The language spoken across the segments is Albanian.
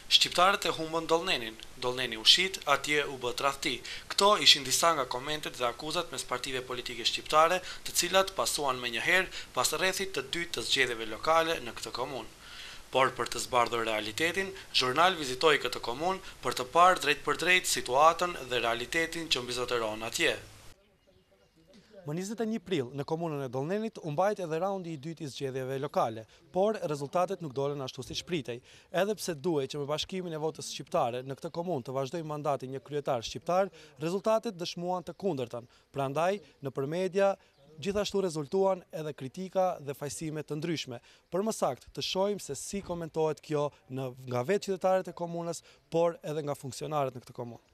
Shqiptarët e humbën Dollnenin. Dollneni u shit, atje u bë tradhti. Këto ishin disa nga komentet dhe akuzat mes partive politike shqiptare, të cilat pasuan menjëherë pas rrethit të dytë të zgjedhjeve lokale në këtë komunë. Por për të zbardhur realitetin, Zhurnal vizitoi këtë komunë për të parë drejt për drejt situatën dhe realitetin që mbizotëron atje. Më 21 prill në komunën e Dollnenit u mbajt edhe raundi i dytë i zgjedhjeve lokale, por rezultatet nuk dolën ashtu siç pritej. Edhe pse duhej që me bashkimin e votës shqiptare në këtë komunë të vazhdojë mandati një kryetar shqiptar, rezultatet dëshmuan të kundërtën. Prandaj, nëpër media gjithashtu rezultuan edhe kritika dhe fajsime të ndryshme. Për më saktë, të shohim se si komentohet kjo nga vetë qytetarët e komunës, por edhe nga funksionarët në këtë komunë.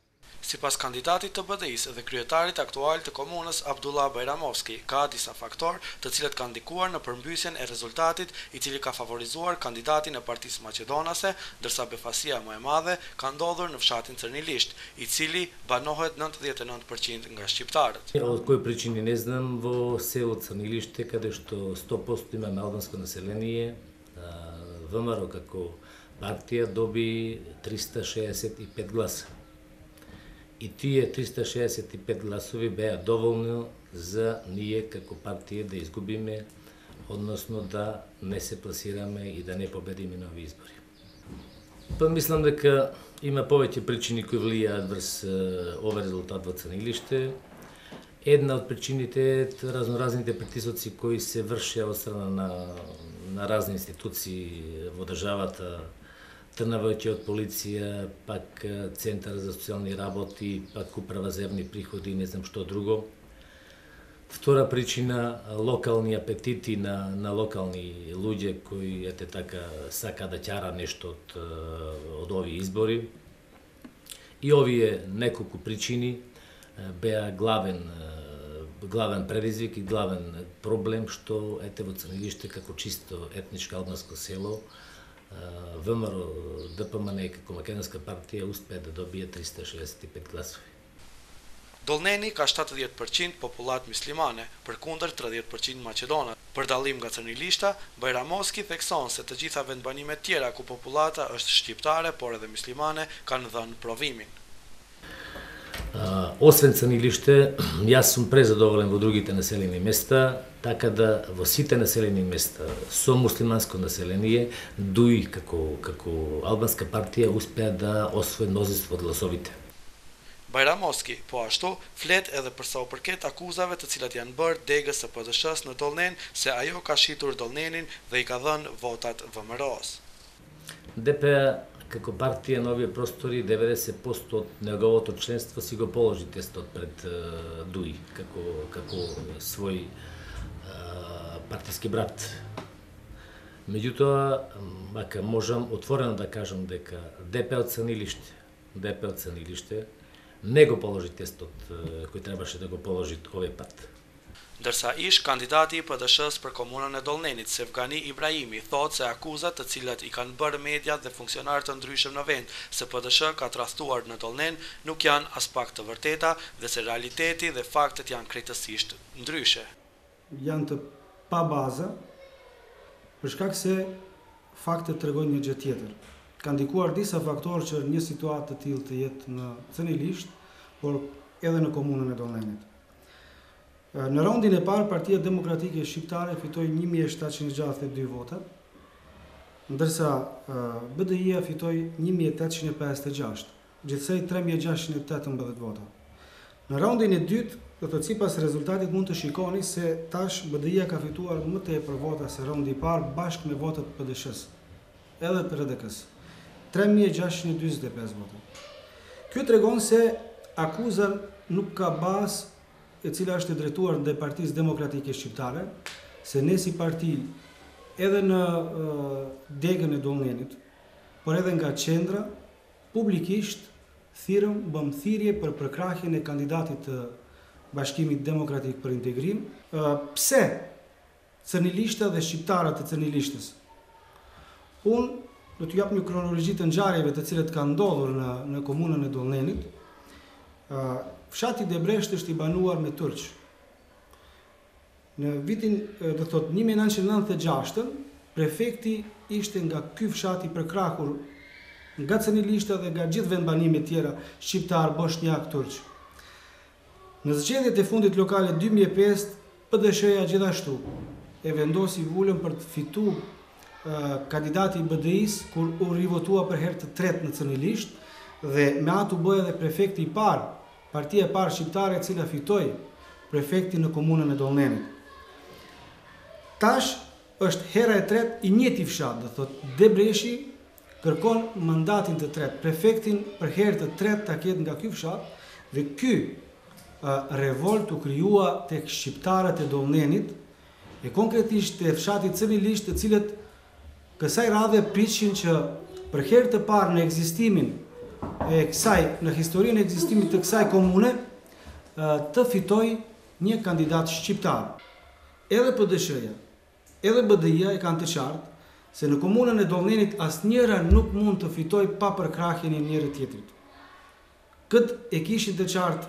Sipas kandidatit të BDI-s dhe kryetarit aktual të komunës Abdullah Bajramovski, ka disa faktorë të cilët kanë ndikuar në përmbysjen e rezultatit, i cili ka favorizuar kandidatin e Partisë Maqedonase, ndërsa befasia më e madhe ka ndodhur në fshatin Црниlisht, i cili banohet 99% nga shqiptarët. От кои причини не знам, во село Црнилиште, каде што 100% имаме албанско население, ВМРО како партија доби 365 гласа. И тие 365 гласови беа доволни за ние како партија да изгубиме, односно да не се пласираме и да не победиме на овие избори. Па мислам дека има повеќе причини кои влијаат врз овој резултат во Црнилиште. Една од причините е разноразните притисоци кои се вршеа од страна на разни институции во државата, Трнавајќи од полиција, пак Центар за социјални работи, пак Управа за јавни приходи и не знам што друго. Втора причина, локални апетити на локални луѓе кои сака да ќара нешто од овие избори. И овие неколку причини беа главен предизвик и главен проблем што во Црнилиште како чисто етничко албанско село ВМРО ДПМН како македонска партија успеа да добие 365 гласови. Dollneni ka 70% popullat muslimane, përkundër 30% maqedone. Për dallim nga Crnilishta, Bajramovski thekson se të gjitha vendbanimet tjera ku popullata është shqiptare, por edhe muslimane, kanë dhënë provimin. Освен Црнилиште, јас сум презадоволен во другите населени места, така да во сите населени места со муслиманско население, ДУИ како албанска партија успеа да освои мнозинство од гласовите. Bajramovski, po ashtu, flet edhe për sa u përket akuzave të cilat janë bërë degës së PD-s në Dollnen se ajo ka shitur Dollnenin dhe i ka dhënë votat ВМРО-s. ДП како партија на овие простори 90% од неговото членство си го положи тестот пред ДУИ како свој партиски брат. Меѓутоа, мака можам отворено да кажам дека ДП од Црнилиште не го положи тестот кој требаше да го положи овој пат. Ndërsa ish kandidati i PD-s për komunën e Dollnenit, Sevgani Ibrahimi, thotë se akuzat të cilat i kanë bërë mediat dhe funksionarë të ndryshëm në vend se PD-s ka tradhtuar në Dollnen nuk janë as pak të vërteta dhe se realiteti dhe faktet janë krejtësisht ndryshe. Janë të pa baza, për shkak se faktet tregojnë një gjë tjetër. Ka ndikuar disa faktorë që një situatë të tillë të jetë në Crnilisht, por edhe në komunën e Dollnenit. Në raundin e parë, Partia Demokratike Shqiptare fitoi 1762 vota, ndërsa BDI-ja fitoi 1856, gjithsej 3618 vota. Në raundin e dytë, sipas rezultatit mund të shikoni se tash BDI-ja ka fituar më tepër vota se raundi i parë bashkë me votat PD-s, edhe të RDK-s, 3645 vota. Kjo tregon se akuza nuk ka bazë e cila është e drejtuar ndaj Partisë Demokratike Shqiptare, se ne si parti edhe në degën e Dollnenit, por edhe nga qendra, publikisht bëm thirrje për përkrahjen e kandidatit të Bashkimit Demokratik për Integrim. Pse Crnilishta dhe shqiptarët e Crnilishtës? Unë do t'ju jap një kronologji të ngjarjeve të cilat kanë ndodhur në komunën e Dollnenit. Fshati Debresht është i banuar me turq. Në vitin 1996, prefekti ishte nga ky fshat i përkrahur nga Cënilishta dhe nga gjithë vendbanimet tjera shqiptar, bosnjak, turq. Në zgjedhjet e fundit lokale 2005, PDSH-ja gjithashtu e vendosi vullën për të fituar kandidati i BDI-s kur u rivotua për herë të tretë në Cënilisht dhe me atë u bë edhe prefekti i parë, partia e parë shqiptare e cila fitoi prefekti në komunën e Dollnenit. Tash është hera e tretë i njëjti fshat, do thotë Debreshi kërkon mandatin të tretë, prefektin për herë të tretë ta ketë nga ky fshat dhe ky revolt u krijua tek shqiptarët e Dollnenit e konkretisht te fshati Cënilisht, të cilët kësaj radhe prishin që për herë të parë në ekzistimin e kësaj, në historinë e ekzistimit të kësaj komune, të fitoj një kandidat shqiptar. Edhe PDSH-ja, edhe BDI-ja e kanë të qartë se në komunën e Dollnenit asnjëra nuk mund të fitoj pa përkrahjen e njëri tjetrit. Këtë e kishin të qartë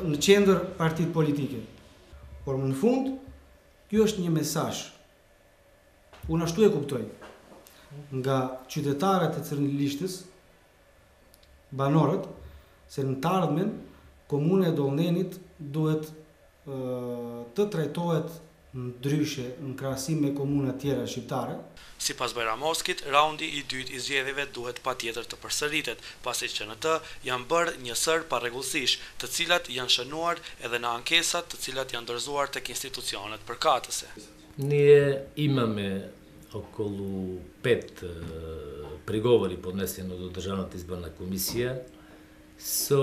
në qendër partitë politike. Por në fund, kjo është një mesazh. Unë ashtu e kuptoj, nga qytetarët e Cënilishtës, banorët, se në të ardhmen, komuna e Dollnenit duhet të trajtohet ndryshe në krahasim me komuna tjera shqiptare. Sipas Bajramoskit, raundi i dytë i zgjedhjeve duhet patjetër të përsëritet, pasi që në të janë bërë një sër parregullësish, të cilat janë shënuar edhe në ankesat të cilat janë dorëzuar tek institucionet përkatëse. Ние имаме околу 5 приговори поднесени до Државната изборна комисија со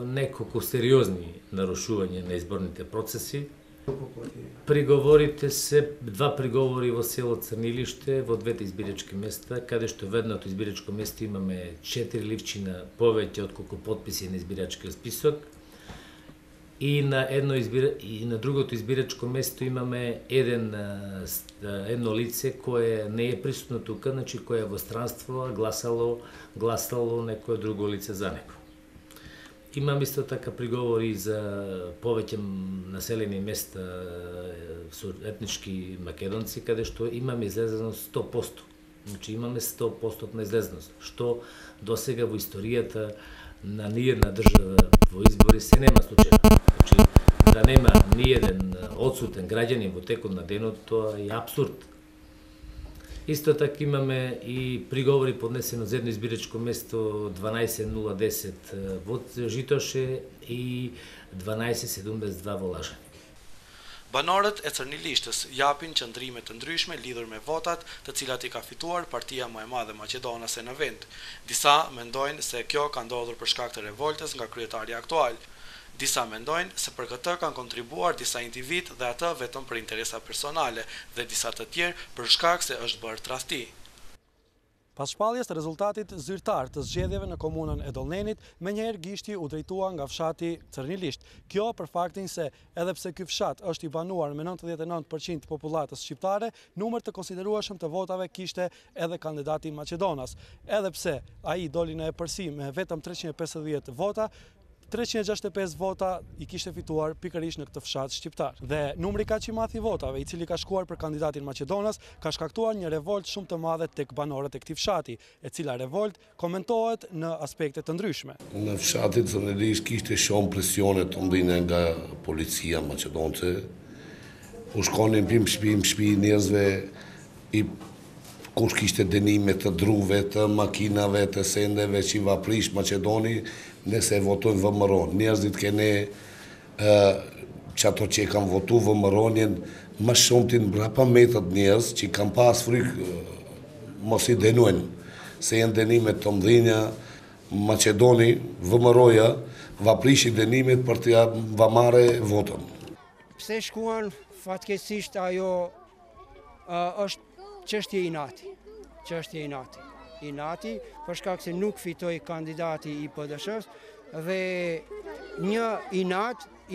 неколку сериозни нарушувања на изборните процеси. Приговорите се 2 приговори во село Црнилиште, во 2 избирачки места, каде што во едното избирачко место имаме 4 ливчина повеќе отколку потписи на избирачкиот список. И на другото избирачко место имаме едно лице кое не е присутно тука, значи кое е во странство, гласало некое друго лице за него. Имам исто така приговори за повеќе населени места со етнички македонци, каде што имаме излезеност 100%. Значи имаме 100% на излезеност, што досега во историјата на ниедна држава во избори се нема случај. Значи, да нема ниеден одсутен граѓанин во текот на денот, тоа е апсурд. Исто така имаме и приговори поднесено за едно избирачко место 12010 во Житоше и 1272 во Лажани. Banorët e Cërnilishtës japin qëndrime të ndryshme lidhur me votat, të cilat i ka fituar partia më e madhe maqedonase në vend. Disa mendojnë se kjo ka ndodhur për shkak të revoltës nga kryetari aktual. Disa mendojnë se për këtë kanë kontribuar disa individ dhe atë vetëm për interesa personale dhe disa të tjerë për shkak se është bërë tradhti. Pas shpalljes të rezultatit zyrtar të zgjedhjeve në komunën e Dollnenit, menjëherë gishti u drejtua nga fshati Cërnilisht. Kjo për faktin se edhe pse ky fshat është i banuar me 99% të popullatës shqiptare, numër të konsiderueshëm të votave kishte edhe kandidati Maqedonas. Edhe pse ai doli në epërsi me vetëm 350 vota, 365 vota i kishte fituar pikërisht në këtë fshat shqiptar. Dhe numri kaq i madh i votave, i cili ka shkuar për kandidatin Maqedonas, ka shkaktuar një revolt shumë të madhe tek banorët e këtij fshati, e cila revolt komentohet në aspekte të ndryshme. Në fshatin Cërnilisht kishte shumë presione të ndine nga policia maqedonce. U shkonin pim shpi njerëzve i kush kishte dënime të druve, të makinave, të sendeve që i vaprish Maqedoni, nëse votojnë vëmëron. Njerëzit kene që ato që kanë votu vëmëronjen, më shumë të mbrapa metët njerëz që kanë pas frikë mos i denujnë, se jenë dënime të mdhinja. Maqedoni, vëmëroja, vaprishi dënimet për të vamare votën. Pse shkuan, fatkeqësisht ajo është çështje inati. Çështje inati. Inati, për shkak se nuk fitoi kandidati i PDSH-s dhe një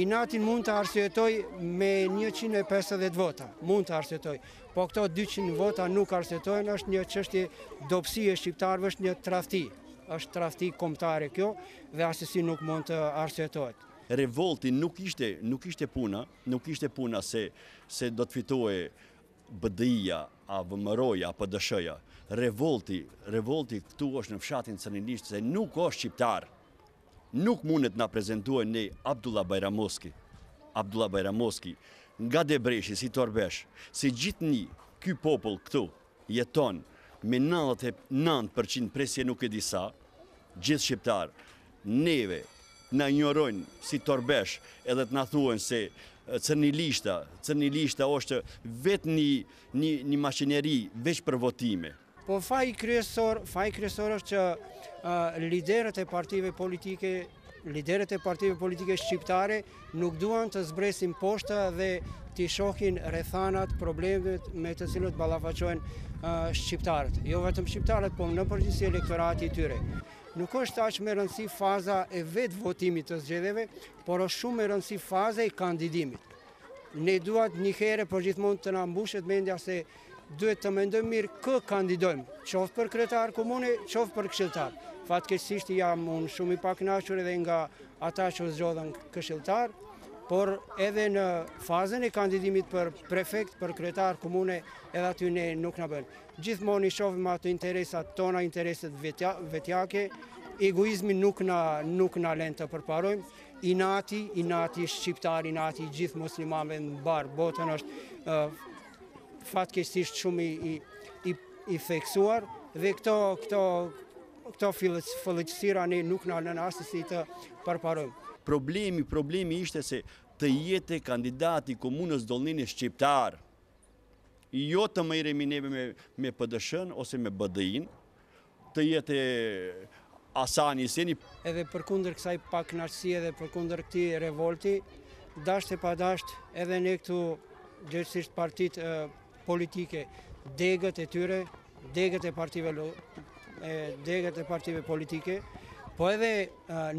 inatin mund të arsyetoj me 150 vota, mund të arsyetoj. Po këto 200 vota nuk arsyetojnë, është një çështje dobësie e shqiptarëve, është një tradhti. Është tradhti kombëtare kjo dhe asesi nuk mund të arsyetohet. Revolti nuk ishte puna se do të fitohej BDI-ja, a VMRO-ja, a PDSH-ja, revolti këtu është në fshatin Cënilisht, se nuk është shqiptar, nuk mundet na prezentuar ne Abdullah Bajramoski, nga Debreshi, si Torbesh, si gjithni ky popull këtu jeton me 99% presje nuk e disa, gjithë shqiptar, neve na ignorojnë si Torbesh edhe të na thuhen se Cënilishta është vetë një maqineri veç për votime. Po faji kryesor është që liderët e partive politike shqiptare nuk duan të zbresin poshta dhe t'i shohin rrethanat, problemet me të cilët ballafaqohen shqiptarët. Jo vetëm shqiptarët, po në përgjithësi elektorati i tyre. Nuk është aq me rëndësi faza e vetë votimit të zgjedhjeve, por është shumë me rëndësi faza e kandidimit. Ne duat një herë për gjithmonë të na mbushet mendja se duhet të mendojmë mirë kë kandidojmë, qoftë për kryetar komune, qoftë për këshilltar. Fatkeqësisht jam unë shumë i pakënaqur edhe nga ata që zgjodhen këshilltar, por edhe në fazën e kandidimit për prefekt, për kryetar komune, edhe aty ne nuk na bën. Gjithmonë i shohim ato interesat tona, interesat vetjake, egoizmi nuk na lën të përparojmë. Inati shqiptar, inati gjithë muslimanëve në barë botën është fatkeqësisht shumë i theksuar dhe këto fillëqësira ne nuk na lën asnjësi të përparojmë. Problemi ishte se të jetë kandidati komunës Dollneni shqiptar, jo të merremi neve me PDSH-n ose me BDI-n, të jetë Asani Seni. Edhe përkundër kësaj pakënaqësie dhe përkundër këtij revolti, dasht e padasht edhe ne këtu gjithësisht partitë politike, degët e tyre, degët e partive politike, po edhe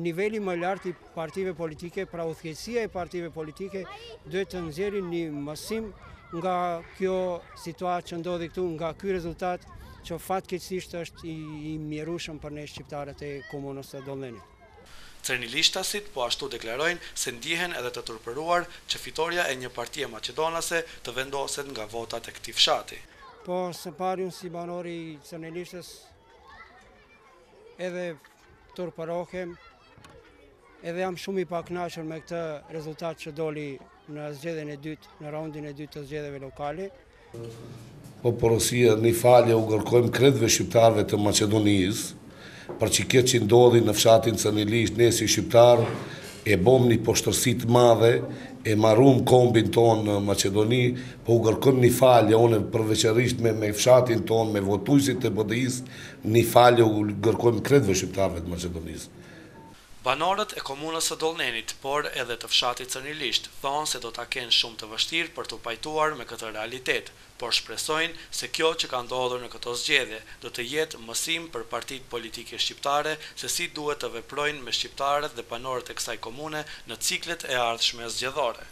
niveli më lartë i partive politike, pra udhëheqësia e partive politike, duhet të nxjerrin një mësim nga kjo situatë që ndodhi këtu, nga ky rezultat që fatkeqësisht është i mjerueshëm për ne shqiptarët e komunës së Dollnenit. Cënilishtasit po ashtu deklarojnë se ndihen edhe të turpëruar që fitoria e një partie maqedonase të vendoset nga votat e këtij fshati. Po së pari unë si banori i Cënilishtës edhe turpërohem, edhe jam shumë i pakënaqur me këtë rezultat që doli në zgjedhjen e dytë, në raundin e dytë të zgjedhjeve lokale. Po porosia një falje u kërkojmë kretëve shqiptarëve të Maqedonisë, për që këtë që ndodhi në fshatin Cënilisht, ne si shqiptar e bom një poshtërsi të madhe, e marrum kombin tonë në Maqedoni, po u kërkojmë një falje, one përveçërisht me fshatin tonë, me votuesit e BDI-s, një falje u kërkojmë kretëve shqiptarëve të Maqedonisë. Banorët e komunës së Dollnenit, por edhe të fshatit Cënilisht, thonë se do ta kenë shumë të vështirë për të pajtuar me këtë realitet, por shpresojnë se kjo që ka ndodhur në këto zgjedhje do të jetë mësim për partitë politike shqiptare se si duhet të veprojnë me shqiptarët dhe banorët e kësaj komune në ciklet e ardhshme zgjedhore.